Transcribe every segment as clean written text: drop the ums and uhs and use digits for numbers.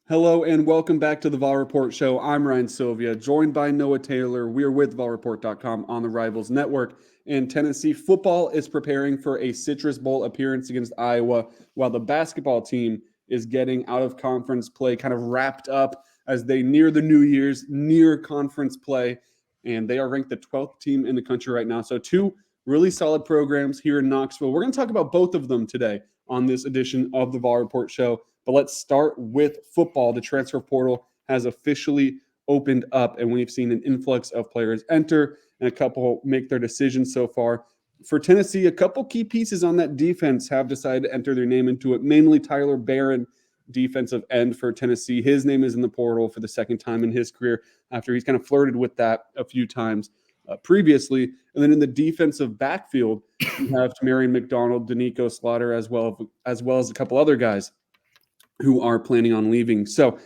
Hello and welcome back to the VolReport Show. I'm Ryan Sylvia, joined by Noah Taylor. We are with VolReport.com on the Rivals Network. And Tennessee football is preparing for a Citrus Bowl appearance against Iowa, while the basketball team is getting out of conference play kind of wrapped up as they near the New Year's, near conference play. And they are ranked the 12th team in the country right now. So two really solid programs here in Knoxville. We're going to talk about both of them today on this edition of the VolReport Show. But let's start with football. The transfer portal has officially opened up, and we've seen an influx of players enter and a couple make their decisions so far. For Tennessee, a couple key pieces on that defense have decided to enter their name into it, mainly Tyler Barron, defensive end for Tennessee. His name is in the portal for the second time in his career after he's kind of flirted with that a few times previously. And then in the defensive backfield, you have Tamarian McDonald, Danico Slaughter, as well as a couple other guys who are planning on leaving. So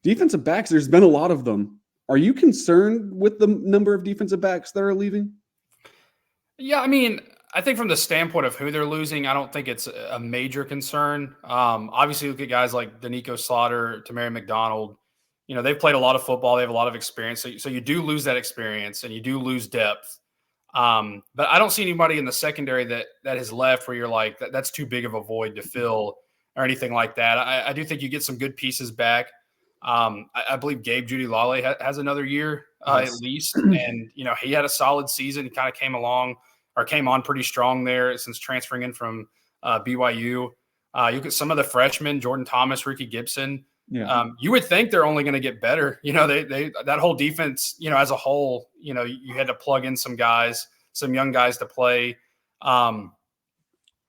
defensive backs, there's been a lot of them. Are you concerned with the number of defensive backs that are leaving? Yeah, I mean, I think from the standpoint of who they're losing, I don't think it's a major concern. Obviously, look at guys like Danico Slaughter, Tamarian McDonald. You know, they've played a lot of football. They have a lot of experience. So you do lose that experience and you do lose depth. But I don't see anybody in the secondary that has left where you're like, that's too big of a void to fill or anything like that. I do think you get some good pieces back. I believe Gabe Judy Lale has another year at least. And, you know, he had a solid season. He kind of came on pretty strong there since transferring in from BYU. You look at some of the freshmen, Jordan Thomas, Ricky Gibson. Yeah. You would think they're only going to get better. You know, they that whole defense, you know, as a whole, you know, you had to plug in some guys, some young guys to play.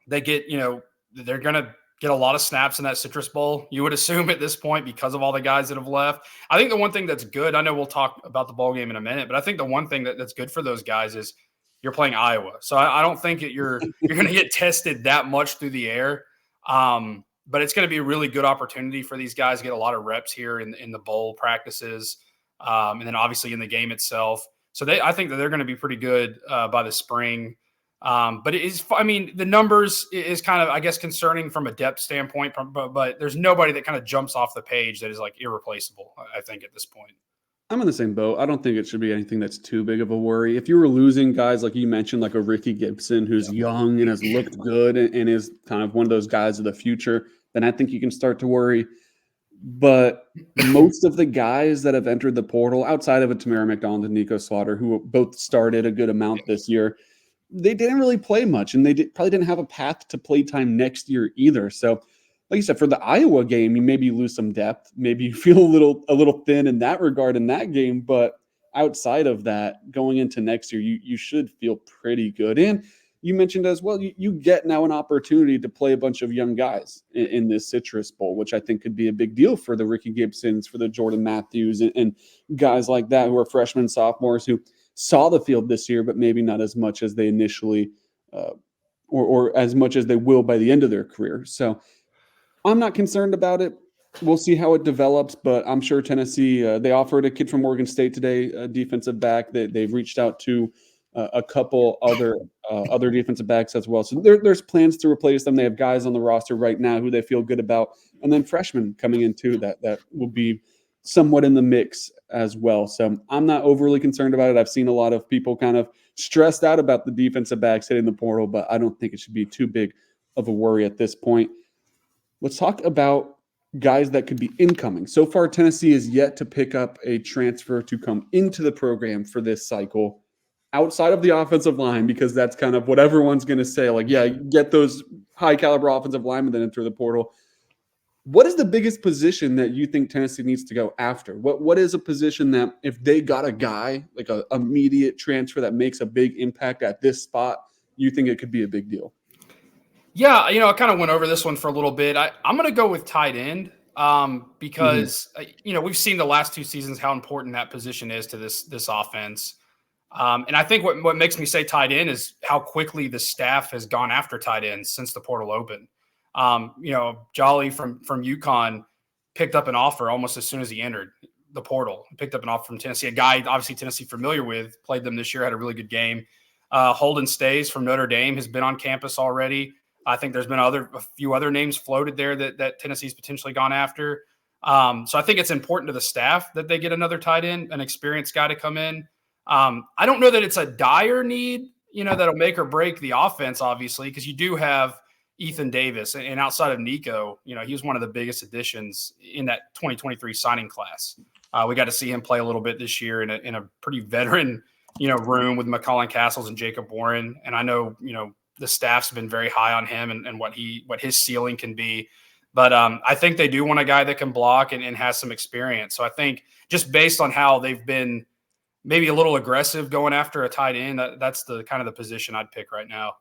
They get, you know, they're going to get a lot of snaps in that Citrus Bowl, you would assume at this point, because of all the guys that have left. I think the one thing that's good, I know we'll talk about the bowl game in a minute, but I think the one thing that's good for those guys is you're playing Iowa. So I don't think that you're going to get tested that much through the air. But it's going to be a really good opportunity for these guys to get a lot of reps here in the bowl practices, and then obviously in the game itself. So I think that they're going to be pretty good by the spring. But it is, I mean, the numbers is kind of, I guess, concerning from a depth standpoint, but there's nobody that kind of jumps off the page that is like irreplaceable, I think, at this point. I'm in the same boat. I don't think it should be anything that's too big of a worry. If you were losing guys like you mentioned, like a Ricky Gibson, who's young and has looked good and is kind of one of those guys of the future, then I think you can start to worry. But most of the guys that have entered the portal, outside of a Tamara McDonald and Nico Slaughter, who both started a good amount this year, they didn't really play much, and they probably didn't have a path to play time next year either. So, like you said, for the Iowa game, you maybe lose some depth. Maybe you feel a little thin in that regard in that game. But outside of that, going into next year, you should feel pretty good. And you mentioned as well, you get now an opportunity to play a bunch of young guys in this Citrus Bowl, which I think could be a big deal for the Ricky Gibsons, for the Jordan Matthews, and guys like that who are freshmen, sophomores who saw the field this year, but maybe not as much as they initially or as much as they will by the end of their career. So I'm not concerned about it. We'll see how it develops, but I'm sure Tennessee, they offered a kid from Oregon State today, a defensive back. They've reached out to a couple other defensive backs as well. So there's plans to replace them. They have guys on the roster right now who they feel good about, and then freshmen coming in too that will be somewhat in the mix as well. So I'm not overly concerned about it. I've seen a lot of people kind of stressed out about the defensive backs hitting the portal, but I don't think it should be too big of a worry at this point. Let's talk about guys that could be incoming. So far, Tennessee is yet to pick up a transfer to come into the program for this cycle outside of the offensive line, because that's kind of what everyone's going to say. Like, yeah, get those high caliber offensive linemen then enter the portal. What is the biggest position that you think Tennessee needs to go after? What is a position that if they got a guy, like a immediate transfer that makes a big impact at this spot, you think it could be a big deal? Yeah, you know, I kind of went over this one for a little bit. I'm going to go with tight end because, you know, we've seen the last two seasons how important that position is to this offense. And I think what makes me say tight end is how quickly the staff has gone after tight ends since the portal opened. You know, Jolly from UConn picked up an offer almost as soon as he entered the portal. He picked up an offer from Tennessee, a guy obviously Tennessee familiar with, played them this year, had a really good game. Holden Stays from Notre Dame has been on campus already. I think there's been a few other names floated there that Tennessee's potentially gone after. So I think it's important to the staff that they get another tight end, an experienced guy to come in. I don't know that it's a dire need, that'll make or break the offense, obviously, because you do have Ethan Davis, and outside of Nico, he was one of the biggest additions in that 2023 signing class. We got to see him play a little bit this year in a pretty veteran, room with McCullen Castles and Jacob Warren. And I know, the staff's been very high on him and what his ceiling can be. But I think they do want a guy that can block and has some experience. So I think just based on how they've been maybe a little aggressive going after a tight end, that's the kind of the position I'd pick right now.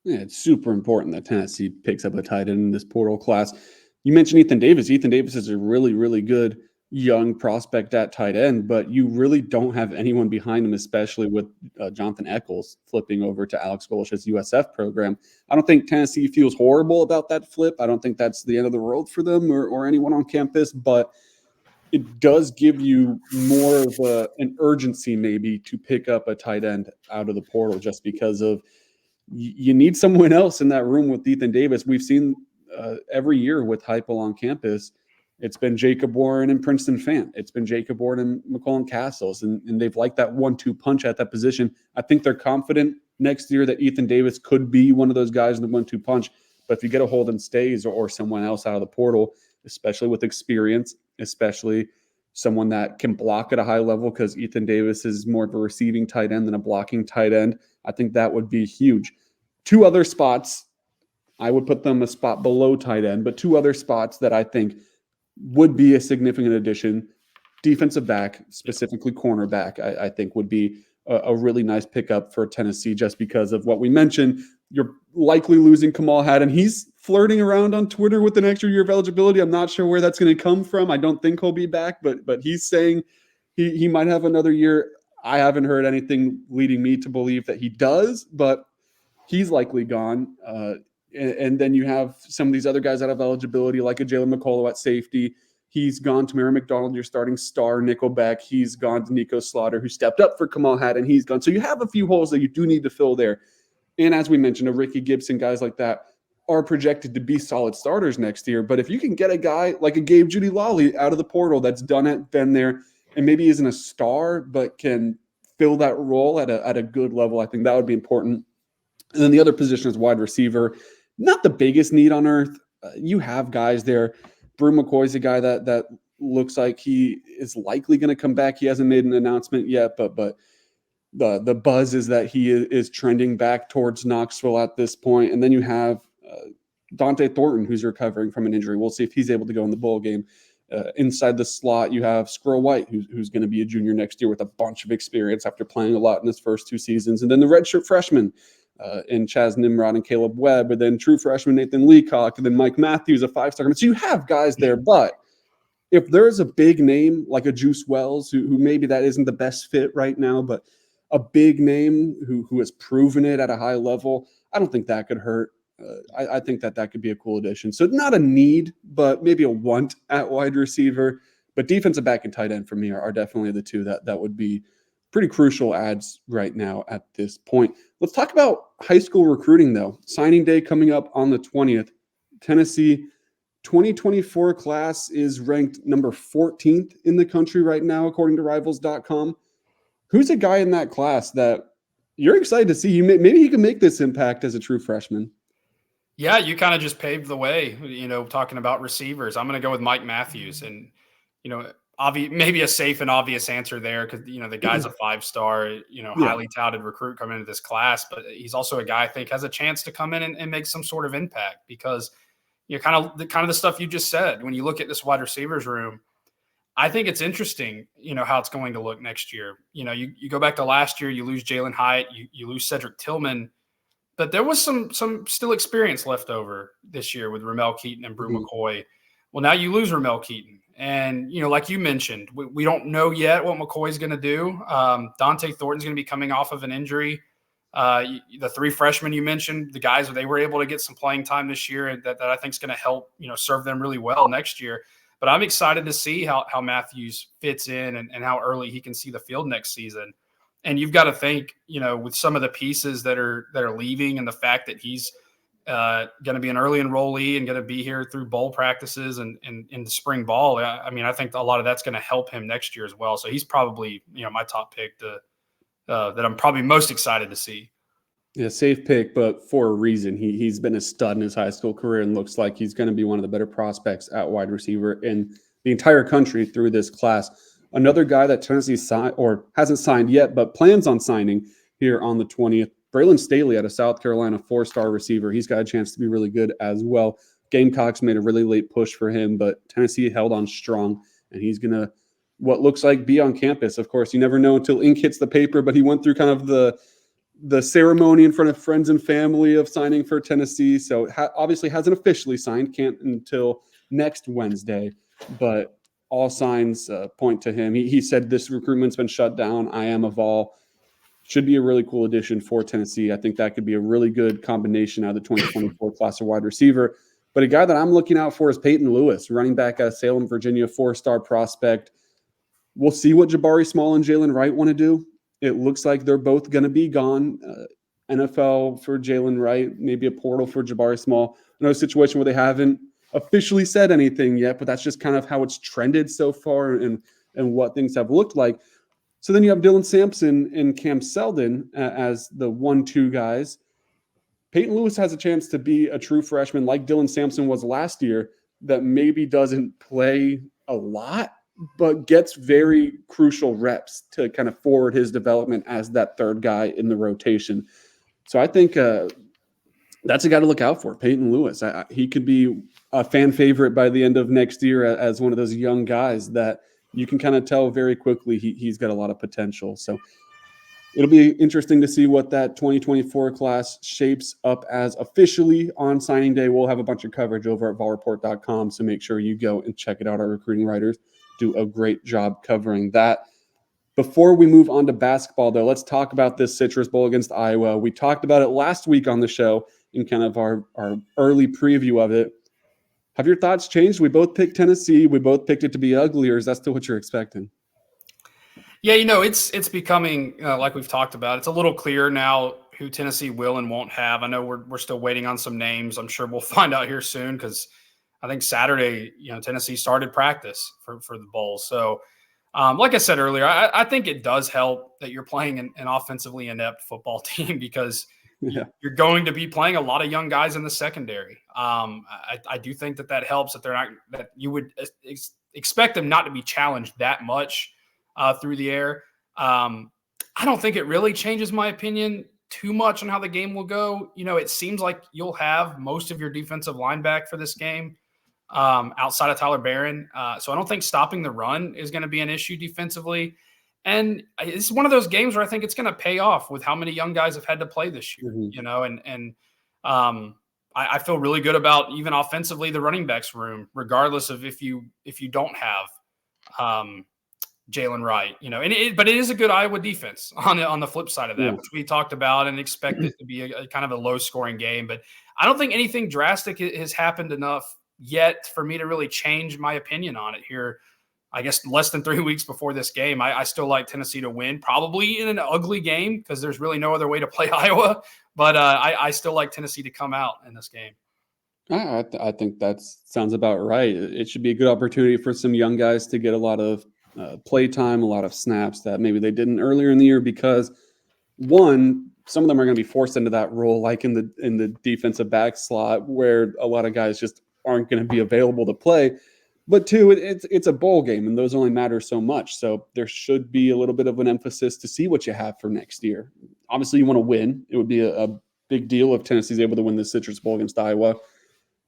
Yeah, it's super important that Tennessee picks up a tight end in this portal class. You mentioned Ethan Davis. Ethan Davis is a really, really good young prospect at tight end, but you really don't have anyone behind him, especially with Jonathan Eccles flipping over to Alex Golesh's USF program. I don't think Tennessee feels horrible about that flip. I don't think that's the end of the world for them or anyone on campus, but it does give you more of an urgency maybe to pick up a tight end out of the portal just because of you need someone else in that room with Ethan Davis. We've seen every year with Heupel on campus, it's been Jacob Warren and Princeton Fant. It's been Jacob Warren and McCullen Castles, and they've liked that 1-2 punch at that position. I think they're confident next year that Ethan Davis could be one of those guys in the 1-2 punch. But if you get a Holden Stays or someone else out of the portal, especially with experience, especially someone that can block at a high level, because Ethan Davis is more of a receiving tight end than a blocking tight end, I think that would be huge. Two other spots, I would put them a spot below tight end, but two other spots that I think would be a significant addition. Defensive back, specifically cornerback, I think would be a really nice pickup for Tennessee just because of what we mentioned. You're likely losing Kamal Haddon. He's flirting around on Twitter with an extra year of eligibility. I'm not sure where that's going to come from. I don't think he'll be back, but he's saying he might have another year. I haven't heard anything leading me to believe that he does, but he's likely gone. And then you have some of these other guys out of eligibility, like a Jalen McCullough at safety. He's gone to Mary McDonald, your starting star, Nickelback. He's gone to Nico Slaughter, who stepped up for Kamal Haddon. He's gone. So you have a few holes that you do need to fill there. And as we mentioned, a Ricky Gibson, guys like that are projected to be solid starters next year. But if you can get a guy like a Gabe Judy Lawley out of the portal that's done it, been there, and maybe isn't a star, but can fill that role at a good level, I think that would be important. And then the other position is wide receiver. Not the biggest need on earth. You have guys there. Brew McCoy's a guy that looks like he is likely going to come back. He hasn't made an announcement yet, but the buzz is that he is trending back towards Knoxville at this point. And then you have Dante Thornton, who's recovering from an injury. We'll see if he's able to go in the bowl game. Inside the slot, you have Squirrel White, who's going to be a junior next year with a bunch of experience after playing a lot in his first two seasons. And then the redshirt freshman, and Chaz Nimrod and Caleb Webb, and then true freshman Nathan Leacock, and then Mike Matthews, a 5-star. So you have guys there, but if there's a big name like a Juice Wells, who maybe that isn't the best fit right now, but a big name who has proven it at a high level, I don't think that could hurt. I think that could be a cool addition. So not a need, but maybe a want at wide receiver. But defensive back and tight end for me are definitely the two that would be pretty crucial adds right now at this point. Let's talk about high school recruiting, though. Signing day coming up on the 20th. Tennessee 2024 class is ranked number 14th in the country right now, according to Rivals.com. Who's a guy in that class that you're excited to see? Maybe he can make this impact as a true freshman. Yeah, you kind of just paved the way, talking about receivers. I'm going to go with Mike Matthews. And, maybe a safe and obvious answer there because, the guy's a 5-star, highly touted recruit coming into this class. But he's also a guy I think has a chance to come in and make some sort of impact because, kind of the stuff you just said. When you look at this wide receivers room, I think it's interesting, how it's going to look next year. You go back to last year, you lose Jalen Hyatt, you lose Cedric Tillman. But there was some still experience left over this year with Ramel Keaton and Brew McCoy. Well, now you lose Ramel Keaton. And, like you mentioned, we don't know yet what McCoy's going to do. Dante Thornton's going to be coming off of an injury. The 3 freshmen you mentioned, the guys, they were able to get some playing time this year that I think is going to help, serve them really well next year. But I'm excited to see how Matthews fits in and how early he can see the field next season. And you've got to think, with some of the pieces that are leaving and the fact that he's going to be an early enrollee and going to be here through bowl practices and in the spring ball. I mean, I think a lot of that's going to help him next year as well. So he's probably, my top pick that I'm probably most excited to see. Yeah, safe pick, but for a reason. He's been a stud in his high school career and looks like he's going to be one of the better prospects at wide receiver in the entire country through this class. Another guy that Tennessee signed or hasn't signed yet, but plans on signing here on the 20th, Braylon Staley out of South Carolina, 4-star receiver. He's got a chance to be really good as well. Gamecocks made a really late push for him, but Tennessee held on strong, and he's going to, what looks like, be on campus. Of course, you never know until ink hits the paper, but he went through kind of the ceremony in front of friends and family of signing for Tennessee. So obviously hasn't officially signed, can't until next Wednesday, but all signs point to him. He said this recruitment's been shut down. I am a Vol. Should be a really cool addition for Tennessee. I think that could be a really good combination out of the 2024 class of wide receiver. But a guy that I'm looking out for is Peyton Lewis, running back out of Salem, Virginia, 4-star prospect. We'll see what Jabari Small and Jalen Wright want to do. It looks like they're both going to be gone. NFL for Jalen Wright, maybe a portal for Jabari Small. Another situation where they haven't officially said anything yet, but that's just kind of how it's trended so far and what things have looked like. So then you have Dylan Sampson and Cam Seldon as the 1-2 guys. Peyton Lewis has a chance to be a true freshman like Dylan Sampson was last year that maybe doesn't play a lot, but gets very crucial reps to kind of forward his development as that third guy in the rotation. So I think that's a guy to look out for, Peyton Lewis. He could be a fan favorite by the end of next year as one of those young guys that you can kind of tell very quickly he's got a lot of potential. So it'll be interesting to see what that 2024 class shapes up as officially on signing day. We'll have a bunch of coverage over at VolReport.com, so make sure you go and check it out. Our recruiting writers do a great job covering that. Before we move on to basketball, though, let's talk about this Citrus Bowl against Iowa. We talked about it last week on the show in kind of our early preview of it. Have your thoughts changed? We both picked Tennessee. We both picked it to be ugly, or is that still what you're expecting? Yeah, it's becoming, like we've talked about, it's a little clearer now who Tennessee will and won't have. I know we're still waiting on some names. I'm sure we'll find out here soon because I think Saturday, Tennessee started practice for the bowl. So, like I said earlier, I think it does help that you're playing an offensively inept football team because you're going to be playing a lot of young guys in the secondary. I do think that helps that you would expect them not to be challenged that much through the air. I don't think it really changes my opinion too much on how the game will go. It seems like you'll have most of your defensive line back for this game outside of Tyler Barron. So I don't think stopping the run is going to be an issue defensively. And it's one of those games where I think it's going to pay off with how many young guys have had to play this year, I feel really good about even offensively the running backs room, regardless of if you don't have Jalen Wright, but it is a good Iowa defense on the flip side of that, which we talked about and expect it to be a kind of a low scoring game. But I don't think anything drastic has happened enough yet for me to really change my opinion on it here. I guess less than 3 weeks before this game, I still like Tennessee to win, probably in an ugly game because there's really no other way to play Iowa. But I still like Tennessee to come out in this game. I think that sounds about right. It should be a good opportunity for some young guys to get a lot of play time, a lot of snaps that maybe they didn't earlier in the year because, one, some of them are going to be forced into that role, like in the defensive back slot where a lot of guys just aren't going to be available to play. But two, it's a bowl game, and those only matter so much. So there should be a little bit of an emphasis to see what you have for next year. Obviously, you want to win. It would be a big deal if Tennessee's able to win the Citrus Bowl against Iowa.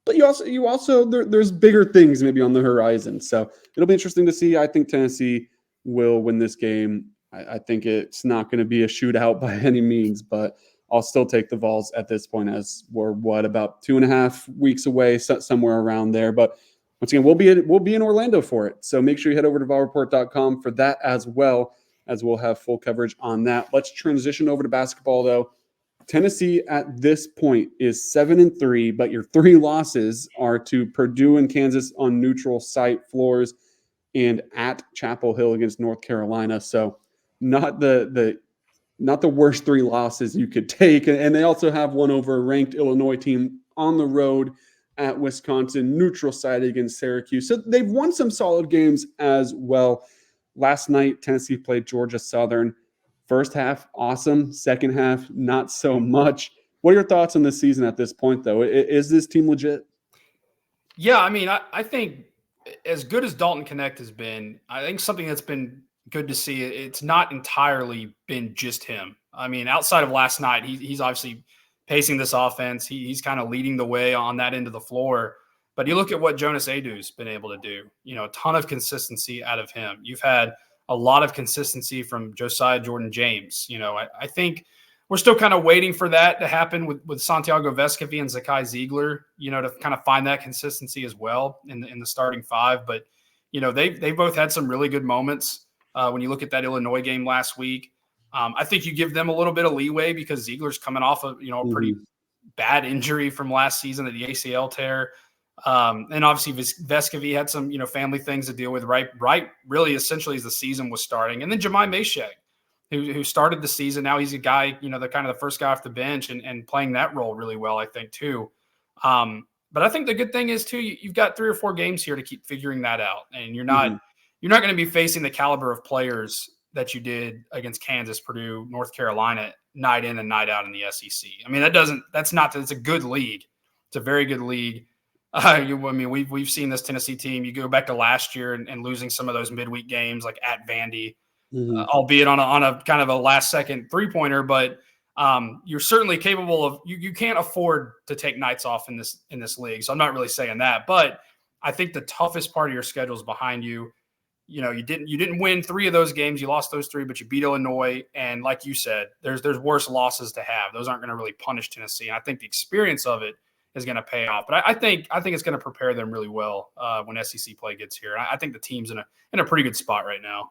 But you also there's bigger things maybe on the horizon. So it'll be interesting to see. I think Tennessee will win this game. I think it's not going to be a shootout by any means, but I'll still take the Vols at this point as we're about 2.5 weeks away, somewhere around there. But once again, we'll be in Orlando for it. So make sure you head over to VolReport.com for that as well, as we'll have full coverage on that. Let's transition over to basketball, though. Tennessee at this point is 7-3, but your 3 losses are to Purdue and Kansas on neutral site floors and at Chapel Hill against North Carolina. So not the worst 3 losses you could take. And they also have one over a ranked Illinois team on the road at Wisconsin, neutral site against Syracuse. So they've won some solid games as well. Last night, Tennessee played Georgia Southern. First half, awesome. Second half, not so much. What are your thoughts on this season at this point, though? Is this team legit? Yeah, I mean, I think as good as Dalton Connect has been, I think something that's been good to see, it's not entirely been just him. I mean, outside of last night, he's obviously pacing this offense. He's kind of leading the way on that end of the floor. But you look at what Jonas Adu's been able to do, a ton of consistency out of him. You've had a lot of consistency from Josiah-Jordan James. I think we're still kind of waiting for that to happen with Santiago Vescovi and Zakai Ziegler, to kind of find that consistency as well in the starting five. But, they both had some really good moments. When you look at that Illinois game last week, I think you give them a little bit of leeway because Ziegler's coming off of, a pretty bad injury from last season, the ACL tear. And obviously Vescovi had some, family things to deal with right really essentially as the season was starting. And then Jemai Mashek, who started the season. Now he's a guy, the kind of the first guy off the bench and playing that role really well, I think too. But I think the good thing is too, you've got 3 or 4 games here to keep figuring that out. And you're not going to be facing the caliber of players that you did against Kansas, Purdue, North Carolina, night in and night out in the SEC. I mean, it's a good league. It's a very good league. We've seen this Tennessee team. You go back to last year and losing some of those midweek games like at Vandy, albeit on a kind of a last second 3-pointer, but you're certainly capable of. You can't afford to take nights off in this league. So I'm not really saying that, but I think the toughest part of your schedule is behind you. You didn't win 3 of those games. You lost those 3, but you beat Illinois. And like you said, there's worse losses to have. Those aren't going to really punish Tennessee. And I think the experience of it is going to pay off. But I think it's going to prepare them really well when SEC play gets here. I think the team's in a pretty good spot right now.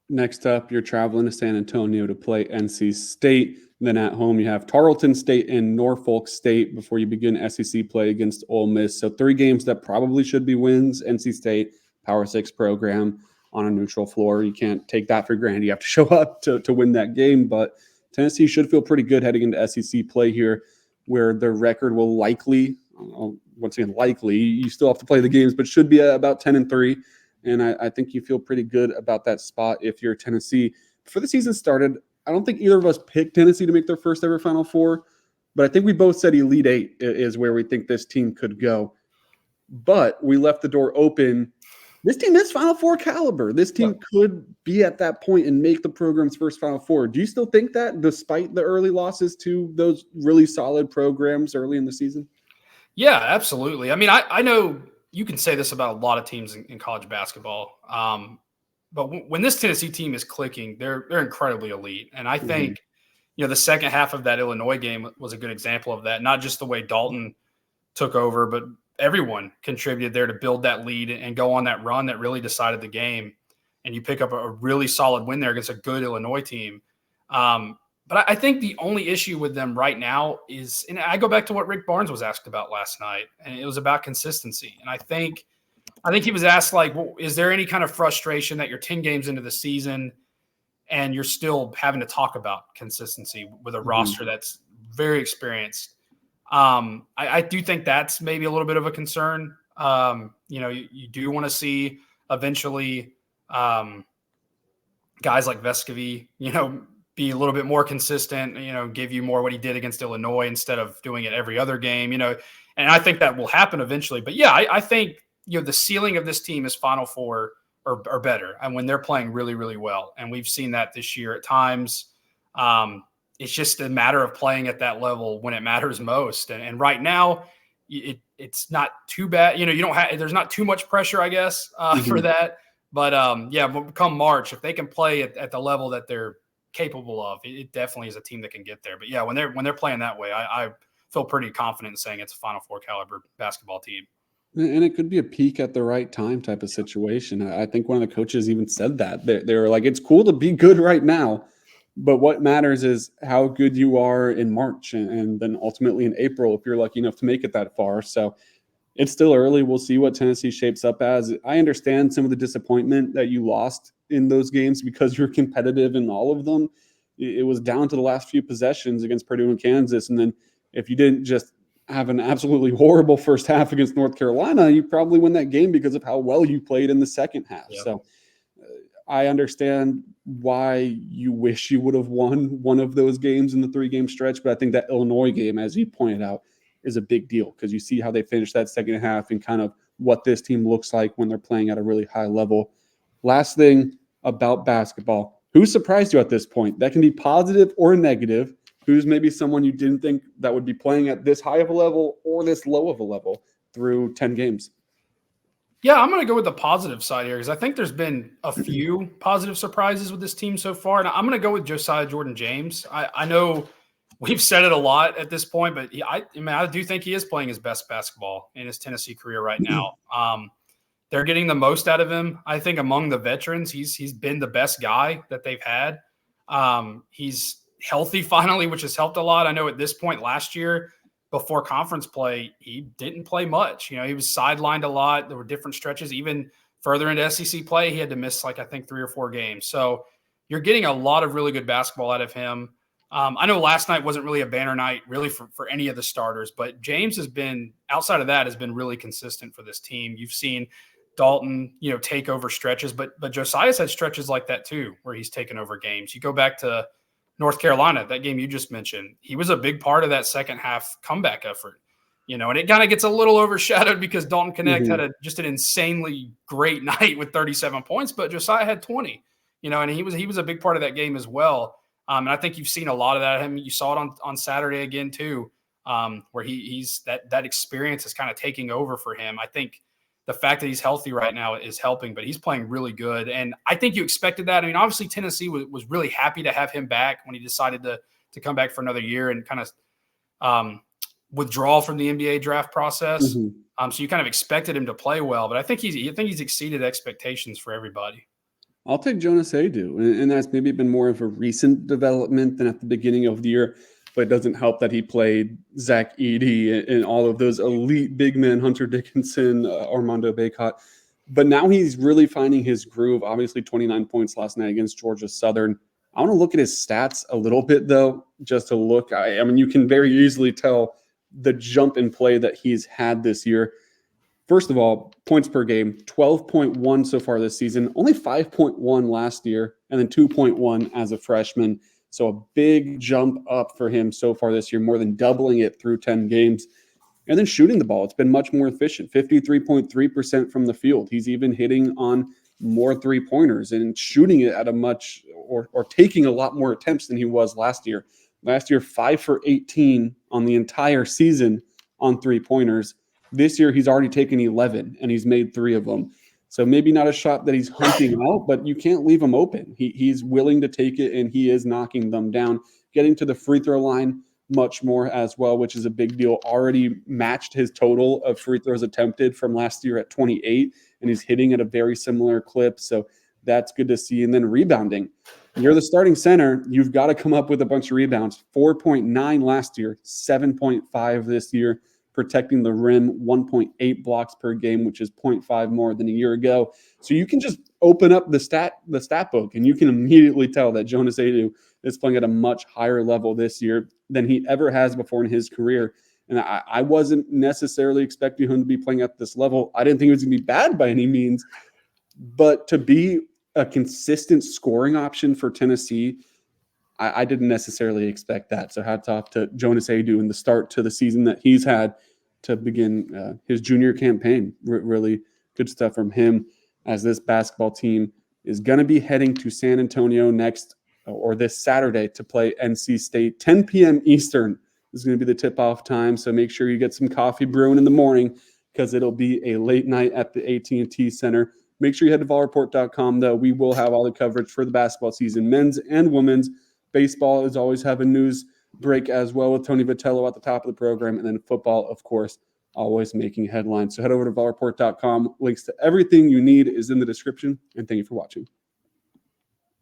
Next up, you're traveling to San Antonio to play NC State. Then at home, you have Tarleton State and Norfolk State before you begin SEC play against Ole Miss. So 3 games that probably should be wins. NC State, Power 6 program on a neutral floor. You can't take that for granted. You have to show up to win that game. But Tennessee should feel pretty good heading into SEC play here, where their record will likely, once again, likely, you still have to play the games, but should be about 10-3. And I think you feel pretty good about that spot if you're Tennessee. Before the season started, I don't think either of us picked Tennessee to make their first ever Final Four, but I think we both said Elite 8 is where we think this team could go. But we left the door open. This team is Final Four caliber. This team could be at that point and make the program's first Final Four. Do you still think that, despite the early losses to those really solid programs early in the season? Yeah, absolutely. I mean, I know you can say this about a lot of teams in college basketball, but when this Tennessee team is clicking, they're incredibly elite. And I think, the second half of that Illinois game was a good example of that. Not just the way Dalton took over, but everyone contributed there to build that lead and go on that run that really decided the game. And you pick up a really solid win there against a good Illinois team. But I think the only issue with them right now is, and I go back to what Rick Barnes was asked about last night, and it was about consistency. And I think he was asked, like, well, is there any kind of frustration that you're 10 games into the season and you're still having to talk about consistency with a roster that's very experienced? I do think that's maybe a little bit of a concern. You do want to see eventually guys like Vescovi, be a little bit more consistent, give you more what he did against Illinois instead of doing it every other game, and I think that will happen eventually. But yeah, I think, the ceiling of this team is Final Four or better. And when they're playing really, really well, and we've seen that this year at times, it's just a matter of playing at that level when it matters most. And right now it's not too bad. You don't have, there's not too much pressure, I guess, for that. But come March, if they can play at the level that they're capable of, it definitely is a team that can get there. But yeah, when they're playing that way, I feel pretty confident in saying it's a Final Four caliber basketball team. And it could be a peak at the right time type of situation. I think one of the coaches even said that. They were like, it's cool to be good right now, but what matters is how good you are in March and then ultimately in April if you're lucky enough to make it that far. So it's still early. We'll see what Tennessee shapes up as. I understand some of the disappointment that you lost in those games because you're competitive in all of them. It was down to the last few possessions against Purdue and Kansas. And then if you didn't just have an absolutely horrible first half against North Carolina, you probably win that game because of how well you played in the second half. Yep. So I understand why you wish you would have won one of those games in the 3-game stretch, but I think that Illinois game, as you pointed out, is a big deal because you see how they finished that second half and kind of what this team looks like when they're playing at a really high level. Last thing about basketball, who surprised you at this point? That can be positive or negative. Who's maybe someone you didn't think that would be playing at this high of a level or this low of a level through 10 games? Yeah, I'm going to go with the positive side here because I think there's been a few positive surprises with this team so far. And I'm going to go with Josiah-Jordan James. I know we've said it a lot at this point, but I do think he is playing his best basketball in his Tennessee career right now. They're getting the most out of him. I think among the veterans, he's been the best guy that they've had. He's healthy finally, which has helped a lot. I know at this point last year, before conference play, he didn't play much. He was sidelined a lot. There were different stretches. Even further into SEC play, he had to miss I think 3 or 4 games. So you're getting a lot of really good basketball out of him. I know last night wasn't really a banner night really for any of the starters, but James has been, outside of that, has been really consistent for this team. You've seen Dalton, take over stretches, but Josiah's had stretches like that too, where he's taken over games. You go back to North Carolina, that game you just mentioned, he was a big part of that second half comeback effort, and it kind of gets a little overshadowed because Dalton Connect had just an insanely great night with 37 points, but Josiah had 20, and he was a big part of that game as well. And I think you've seen a lot of that. You saw it on Saturday again too, where he's that experience is kind of taking over for him. I think the fact that he's healthy right now is helping, but he's playing really good. And I think you expected that. I mean, obviously Tennessee was really happy to have him back when he decided to come back for another year and kind of withdraw from the NBA draft process. So you kind of expected him to play well, but I think he's exceeded expectations for everybody. I'll take Jonas Adu, and that's maybe been more of a recent development than at the beginning of the year. But it doesn't help that he played Zach Edey and all of those elite big men, Hunter Dickinson, Armando Bacot. But now he's really finding his groove. Obviously, 29 points last night against Georgia Southern. I want to look at his stats a little bit, though, just to look. I mean, you can very easily tell the jump in play that he's had this year. First of all, points per game, 12.1 so far this season, only 5.1 last year, and then 2.1 as a freshman. So a big jump up for him so far this year, more than doubling it through 10 games. And then shooting the ball, it's been much more efficient, 53.3% from the field. He's even hitting on more three-pointers and shooting it at a much or taking a lot more attempts than he was last year. Last year, 5 for 18 on the entire season on three-pointers. This year, he's already taken 11, and he's made 3 of them. So maybe not a shot that he's hunting out, but you can't leave him open. He's willing to take it, and he is knocking them down. Getting to the free throw line much more as well, which is a big deal. Already matched his total of free throws attempted from last year at 28, and he's hitting at a very similar clip. So that's good to see. And then rebounding. You're the starting center. You've got to come up with a bunch of rebounds. 4.9 last year, 7.5 this year. Protecting the rim, 1.8 blocks per game, which is 0.5 more than a year ago. So you can just open up the stat book, and you can immediately tell that Jonas Adu is playing at a much higher level this year than he ever has before in his career. And I wasn't necessarily expecting him to be playing at this level. I didn't think it was going to be bad by any means, but to be a consistent scoring option for Tennessee, I didn't necessarily expect that. So hats off to Jonas Adu and the start to the season that he's had to begin his junior campaign. Really good stuff from him as this basketball team is going to be heading to San Antonio next or this Saturday to play NC State. 10 p.m. Eastern is going to be the tip-off time. So make sure you get some coffee brewing in the morning because it'll be a late night at the AT&T Center. Make sure you head to VolReport.com, though. We will have all the coverage for the basketball season, men's and women's. Baseball is always having news break as well with Tony Vitello at the top of the program. And then football, of course, always making headlines. So head over to VolReport.com. Links to everything you need is in the description. And thank you for watching.